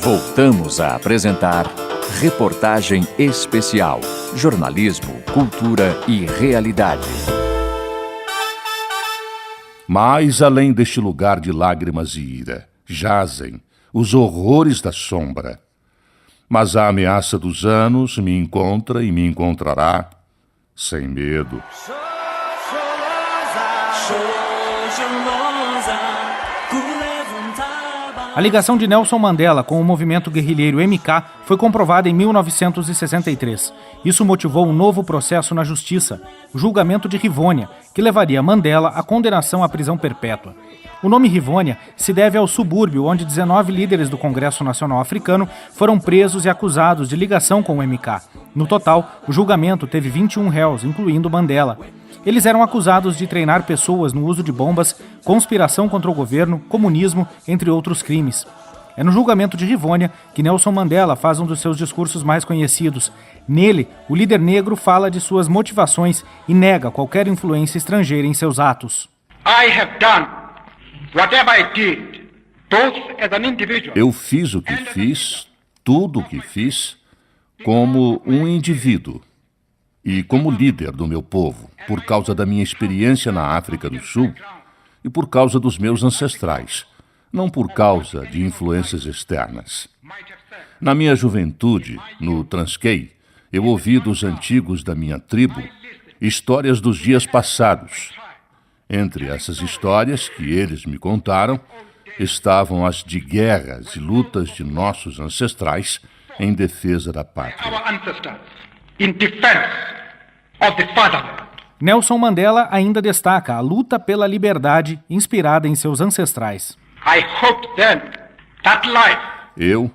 Voltamos a apresentar Reportagem Especial. Jornalismo, cultura e realidade. Mas além deste lugar de lágrimas e ira, jazem os horrores da sombra. Mas a ameaça dos anos me encontra e me encontrará sem medo. A ligação de Nelson Mandela com o movimento guerrilheiro MK foi comprovada em 1963. Isso motivou um novo processo na justiça, o julgamento de Rivônia, que levaria Mandela à condenação à prisão perpétua. O nome Rivônia se deve ao subúrbio onde 19 líderes do Congresso Nacional Africano foram presos e acusados de ligação com o MK. No total, o julgamento teve 21 réus, incluindo Mandela. Eles eram acusados de treinar pessoas no uso de bombas, conspiração contra o governo, comunismo, entre outros crimes. É no julgamento de Rivônia que Nelson Mandela faz um dos seus discursos mais conhecidos. Nele, o líder negro fala de suas motivações e nega qualquer influência estrangeira em seus atos. Eu fiz o que fiz, tudo o que fiz, como um indivíduo e como líder do meu povo, por causa da minha experiência na África do Sul e por causa dos meus ancestrais, não por causa de influências externas. Na minha juventude, no Transkei, eu ouvi dos antigos da minha tribo histórias dos dias passados. Entre essas histórias que eles me contaram, estavam as de guerras e lutas de nossos ancestrais em defesa da pátria. Nelson Mandela ainda destaca a luta pela liberdade inspirada em seus ancestrais. Eu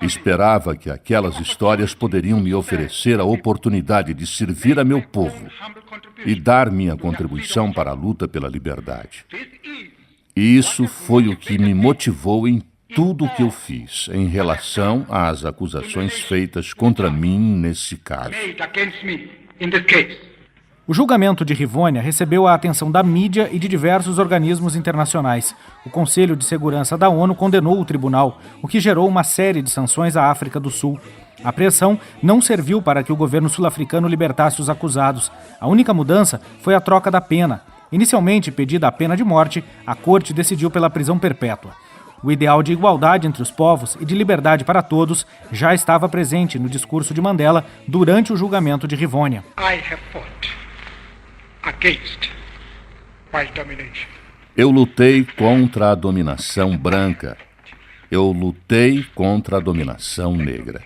esperava que aquelas histórias poderiam me oferecer a oportunidade de servir a meu povo e dar minha contribuição para a luta pela liberdade. E isso foi o que me motivou em tudo o que eu fiz em relação às acusações feitas contra mim nesse caso. O julgamento de Rivônia recebeu a atenção da mídia e de diversos organismos internacionais. O Conselho de Segurança da ONU condenou o tribunal, o que gerou uma série de sanções à África do Sul. A pressão não serviu para que o governo sul-africano libertasse os acusados. A única mudança foi a troca da pena. Inicialmente pedida a pena de morte, a corte decidiu pela prisão perpétua. O ideal de igualdade entre os povos e de liberdade para todos já estava presente no discurso de Mandela durante o julgamento de Rivônia. Eu lutei contra a dominação branca. Eu lutei contra a dominação negra.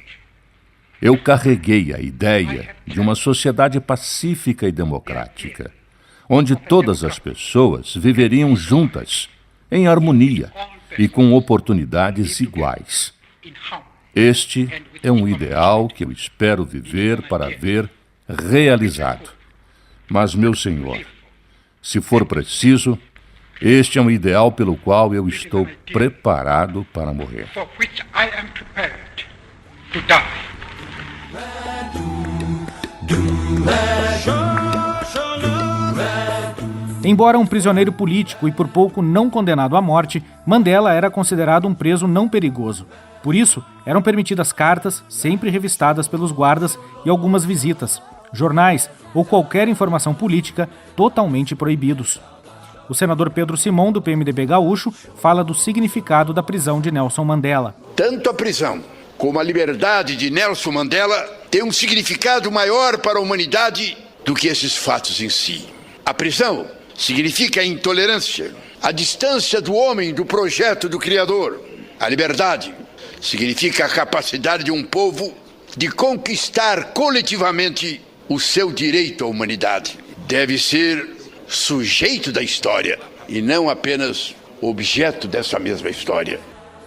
Eu carreguei a ideia de uma sociedade pacífica e democrática, onde todas as pessoas viveriam juntas, em harmonia e com oportunidades iguais. Este é um ideal que eu espero viver para ver realizado. Mas, meu Senhor, se for preciso, este é um ideal pelo qual eu estou preparado para morrer. Embora um prisioneiro político e por pouco não condenado à morte, Mandela era considerado um preso não perigoso. Por isso, eram permitidas cartas, sempre revistadas pelos guardas, e algumas visitas, jornais ou qualquer informação política totalmente proibidos. O senador Pedro Simão, do PMDB gaúcho, fala do significado da prisão de Nelson Mandela. Tanto a prisão como a liberdade de Nelson Mandela tem um significado maior para a humanidade do que esses fatos em si. A prisão significa a intolerância, a distância do homem do projeto do Criador. A liberdade significa a capacidade de um povo de conquistar coletivamente o seu direito à humanidade. Deve ser sujeito da história e não apenas objeto dessa mesma história.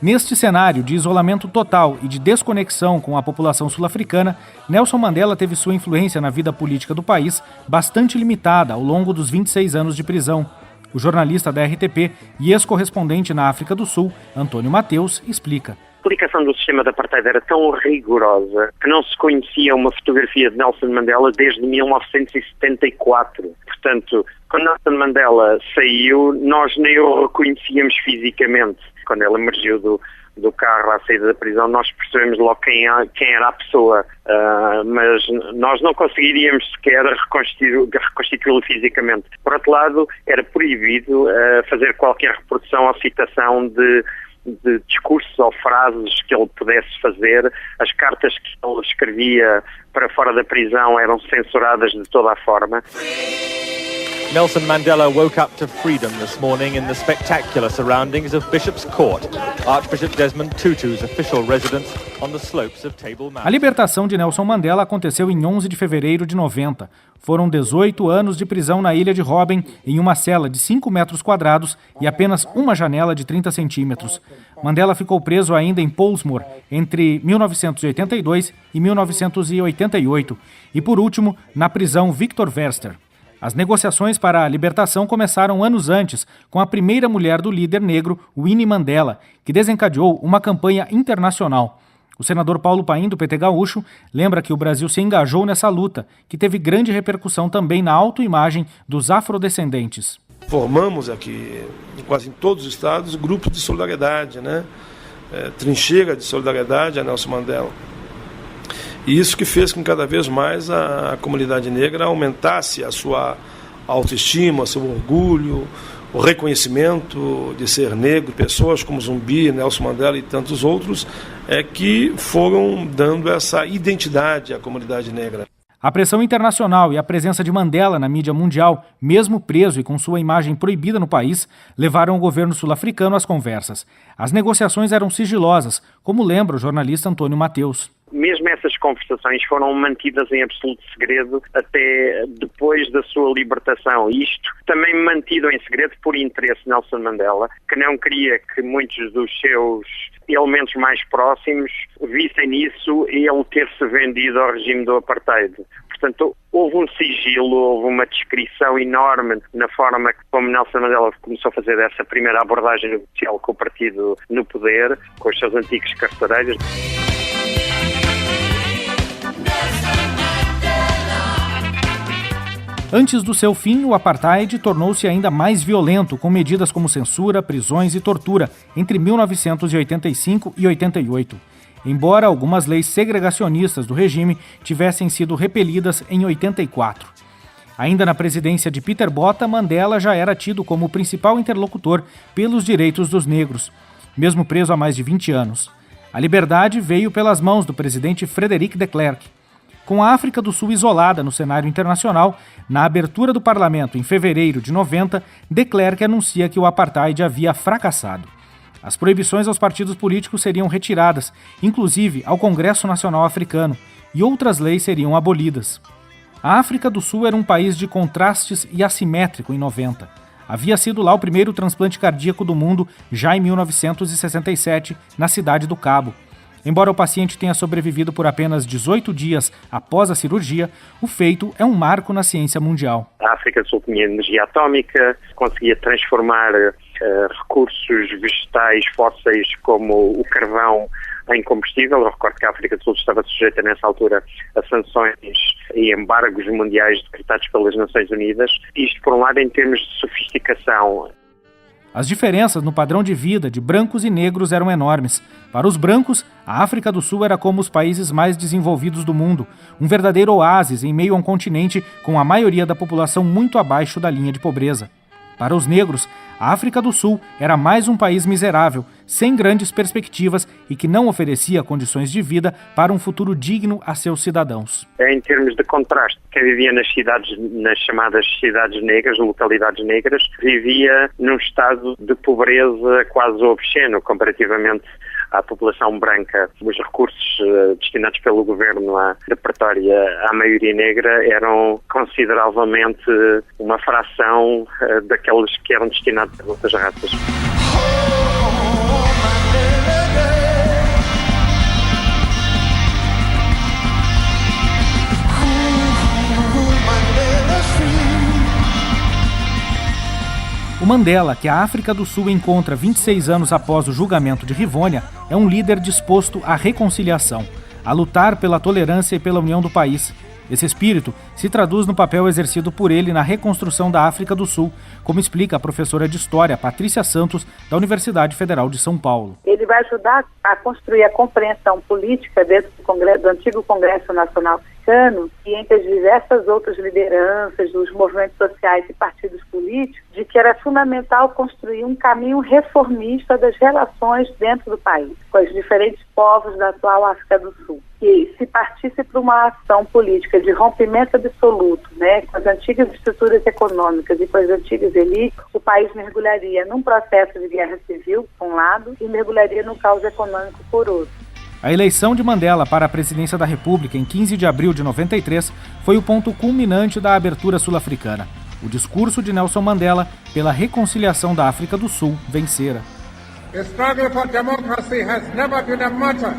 Neste cenário de isolamento total e de desconexão com a população sul-africana, Nelson Mandela teve sua influência na vida política do país bastante limitada ao longo dos 26 anos de prisão. O jornalista da RTP e ex-correspondente na África do Sul, Antônio Mateus, explica. A aplicação do sistema de apartheid era tão rigorosa que não se conhecia uma fotografia de Nelson Mandela desde 1974. Portanto, quando Nelson Mandela saiu, nós nem o reconhecíamos fisicamente. quando ele emergiu do carro à saída da prisão, nós percebemos logo quem era a pessoa, mas nós não conseguiríamos sequer reconstituí-lo fisicamente. Por outro lado, era proibido fazer qualquer reprodução ou citação de discursos ou frases que ele pudesse fazer. As cartas que ele escrevia para fora da prisão eram censuradas de toda a forma. Nelson Mandela woke up to freedom this morning in the spectacular surroundings of Bishop's Court, Archbishop Desmond Tutu's official residence on the slopes of Table Mountain. A libertação de Nelson Mandela aconteceu em 11 de fevereiro de 90. Foram 18 anos de prisão na ilha de Robben, em uma cela de 5 metros quadrados e apenas uma janela de 30 centímetros. Mandela ficou preso ainda em Pollsmoor entre 1982 e 1988 e, por último, na prisão Victor Verster. As negociações para a libertação começaram anos antes, com a primeira mulher do líder negro, Winnie Mandela, que desencadeou uma campanha internacional. O senador Paulo Paim, do PT Gaúcho, lembra que o Brasil se engajou nessa luta, que teve grande repercussão também na autoimagem dos afrodescendentes. Formamos aqui, quase em todos os estados, grupos de solidariedade, trincheira de solidariedade a Nelson Mandela. E isso que fez com que cada vez mais a comunidade negra aumentasse a sua autoestima, seu orgulho, o reconhecimento de ser negro. Pessoas como Zumbi, Nelson Mandela e tantos outros que foram dando essa identidade à comunidade negra. A pressão internacional e a presença de Mandela na mídia mundial, mesmo preso e com sua imagem proibida no país, levaram o governo sul-africano às conversas. As negociações eram sigilosas, como lembra o jornalista Antônio Mateus. Mesmo essas conversações foram mantidas em absoluto segredo até depois da sua libertação. Isto também mantido em segredo por interesse de Nelson Mandela, que não queria que muitos dos seus elementos mais próximos vissem nisso ele ter-se vendido ao regime do apartheid. Portanto, houve um sigilo, houve uma descrição enorme na forma como Nelson Mandela começou a fazer essa primeira abordagem negocial com o partido no poder, com os seus antigos carcereiros. Antes do seu fim, o apartheid tornou-se ainda mais violento, com medidas como censura, prisões e tortura, entre 1985 e 88. Embora algumas leis segregacionistas do regime tivessem sido repelidas em 84. Ainda na presidência de Peter Botha, Mandela já era tido como o principal interlocutor pelos direitos dos negros, mesmo preso há mais de 20 anos. A liberdade veio pelas mãos do presidente Frederic de Klerk. Com a África do Sul isolada no cenário internacional, na abertura do parlamento em fevereiro de 90, de Klerk anuncia que o apartheid havia fracassado. As proibições aos partidos políticos seriam retiradas, inclusive ao Congresso Nacional Africano, e outras leis seriam abolidas. A África do Sul era um país de contrastes e assimétrico em 90. Havia sido lá o primeiro transplante cardíaco do mundo já em 1967, na cidade do Cabo. Embora o paciente tenha sobrevivido por apenas 18 dias após a cirurgia, o feito é um marco na ciência mundial. A África do Sul tinha energia atómica, conseguia transformar recursos vegetais fósseis como o carvão em combustível. Eu recordo que a África do Sul estava sujeita nessa altura a sanções e embargos mundiais decretados pelas Nações Unidas. Isto, por um lado, em termos de sofisticação. As diferenças no padrão de vida de brancos e negros eram enormes. Para os brancos, a África do Sul era como os países mais desenvolvidos do mundo, um verdadeiro oásis em meio a um continente com a maioria da população muito abaixo da linha de pobreza. Para os negros, a África do Sul era mais um país miserável, sem grandes perspectivas e que não oferecia condições de vida para um futuro digno a seus cidadãos. Em termos de contraste, quem vivia nas cidades, nas chamadas cidades negras, localidades negras, vivia num estado de pobreza quase obsceno comparativamente à população branca. Os recursos destinados pelo governo à preparatoria à maioria negra eram consideravelmente uma fração daqueles que eram destinados a outras raças. O Mandela, que a África do Sul encontra 26 anos após o julgamento de Rivônia, é um líder disposto à reconciliação, a lutar pela tolerância e pela união do país. Esse espírito se traduz no papel exercido por ele na reconstrução da África do Sul, como explica a professora de História, Patrícia Santos, da Universidade Federal de São Paulo. Ele vai ajudar a construir a compreensão política dentro do antigo Congresso Nacional Africano e entre as diversas outras lideranças dos movimentos sociais e partidos políticos, de que era fundamental construir um caminho reformista das relações dentro do país, com os diferentes povos da atual África do Sul. E se partisse para uma ação política de rompimento absoluto, com as antigas estruturas econômicas e com as antigas elites, o país mergulharia num processo de guerra civil, por um lado, e mergulharia no caos econômico, por outro. A eleição de Mandela para a presidência da República em 15 de abril de 93 foi o ponto culminante da abertura sul-africana. O discurso de Nelson Mandela pela reconciliação da África do Sul vencera. The struggle for democracy has never been a matter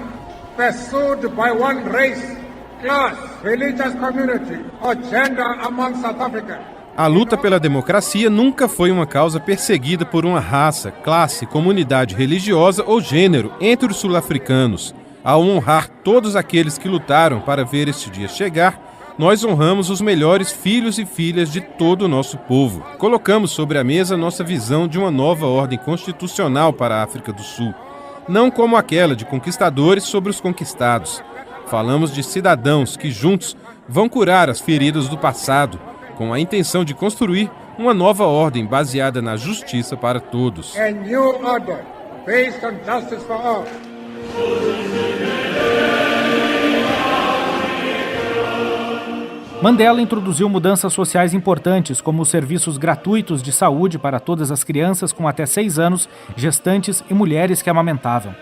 pursued by one race, class, religious community or gender among South Africans. A luta pela democracia nunca foi uma causa perseguida por uma raça, classe, comunidade religiosa ou gênero entre os sul-africanos. Ao honrar todos aqueles que lutaram para ver este dia chegar, nós honramos os melhores filhos e filhas de todo o nosso povo. Colocamos sobre a mesa nossa visão de uma nova ordem constitucional para a África do Sul, não como aquela de conquistadores sobre os conquistados. Falamos de cidadãos que juntos vão curar as feridas do passado, com a intenção de construir uma nova ordem baseada na justiça para todos. A new order based on justice for all. Mandela introduziu mudanças sociais importantes, como os serviços gratuitos de saúde para todas as crianças com até 6 anos, gestantes e mulheres que amamentavam.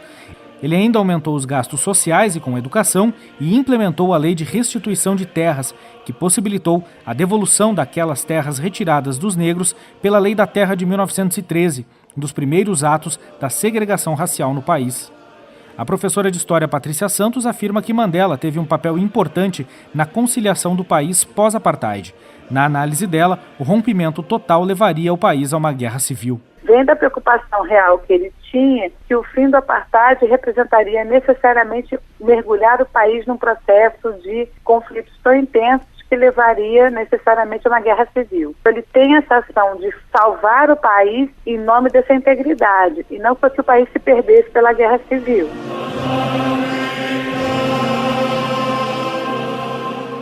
Ele ainda aumentou os gastos sociais e com educação e implementou a lei de restituição de terras, que possibilitou a devolução daquelas terras retiradas dos negros pela Lei da Terra de 1913, um dos primeiros atos da segregação racial no país. A professora de História Patrícia Santos afirma que Mandela teve um papel importante na conciliação do país pós-apartheid. Na análise dela, o rompimento total levaria o país a uma guerra civil. Vem da preocupação real que ele tinha que o fim do apartheid representaria necessariamente mergulhar o país num processo de conflitos tão intensos que levaria necessariamente a uma guerra civil. Ele tem essa ação de salvar o país em nome dessa integridade, e não para que o país se perdesse pela guerra civil.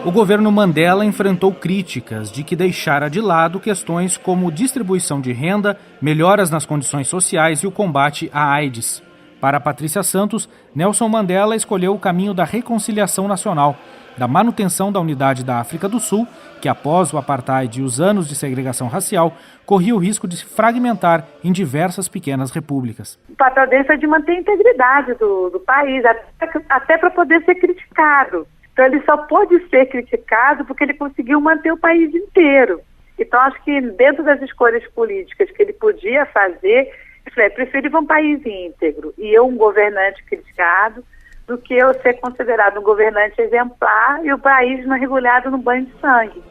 O governo Mandela enfrentou críticas de que deixara de lado questões como distribuição de renda, melhoras nas condições sociais e o combate à AIDS. Para Patrícia Santos, Nelson Mandela escolheu o caminho da reconciliação nacional, da manutenção da unidade da África do Sul, que após o apartheid e os anos de segregação racial, corria o risco de se fragmentar em diversas pequenas repúblicas. O papel dele foi de manter a integridade do país, até para poder ser criticado. Então ele só pôde ser criticado porque ele conseguiu manter o país inteiro. Então acho que dentro das escolhas políticas que ele podia fazer, ele falou, prefiro um país íntegro e eu um governante criticado, do que eu ser considerado um governante exemplar e o país mergulhado no banho de sangue.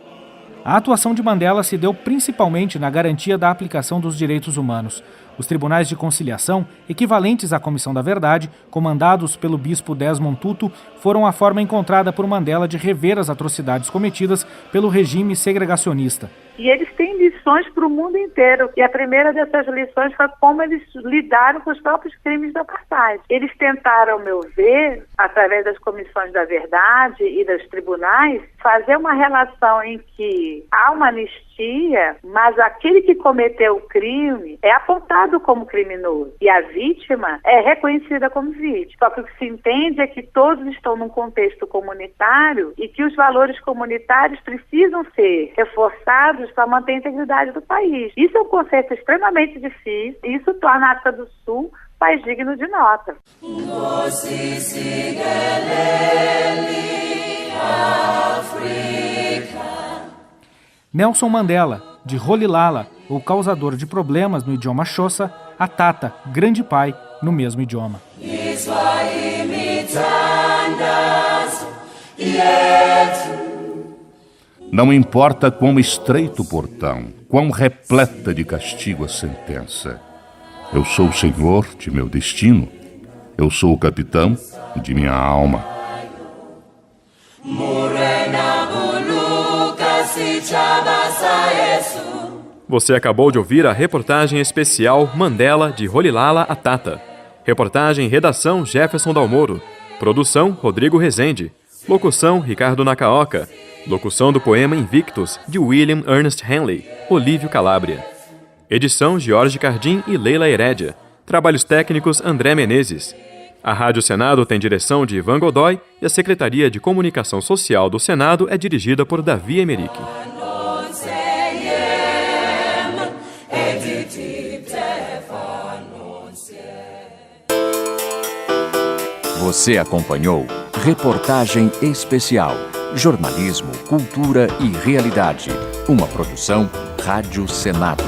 A atuação de Mandela se deu principalmente na garantia da aplicação dos direitos humanos. Os tribunais de conciliação, equivalentes à Comissão da Verdade, comandados pelo bispo Desmond Tutu, foram a forma encontrada por Mandela de rever as atrocidades cometidas pelo regime segregacionista. E eles têm lições para o mundo inteiro. E a primeira dessas lições foi como eles lidaram com os próprios crimes da apartheid. Eles tentaram, ao meu ver, através das comissões da verdade e dos tribunais, fazer uma relação em que há uma anistia, mas aquele que cometeu o crime é apontado como criminoso. E a vítima é reconhecida como vítima. Só que o que se entende é que todos estão num contexto comunitário e que os valores comunitários precisam ser reforçados para manter a integridade do país. Isso é um conceito extremamente difícil e isso torna a África do Sul um país digno de nota. Nelson Mandela, de Rolihlahla, o causador de problemas no idioma Xhosa, a Tata, grande pai, no mesmo idioma. Não importa quão estreito o portão, quão repleta de castigo a sentença. Eu sou o senhor de meu destino. Eu sou o capitão de minha alma. Morena Você acabou de ouvir a reportagem especial Mandela de Rolihlahla Atata. Reportagem e redação Jefferson Dalmoro. Produção Rodrigo Rezende. Locução Ricardo Nakaoka. Locução do poema Invictus de William Ernest Henley, Olívio Calabria. Edição Jorge Cardim e Leila Herédia. Trabalhos técnicos André Menezes. A Rádio Senado tem direção de Ivan Godoy e a Secretaria de Comunicação Social do Senado é dirigida por Davi Emerick. Você acompanhou Reportagem Especial, Jornalismo, Cultura e Realidade. Uma produção Rádio Senado.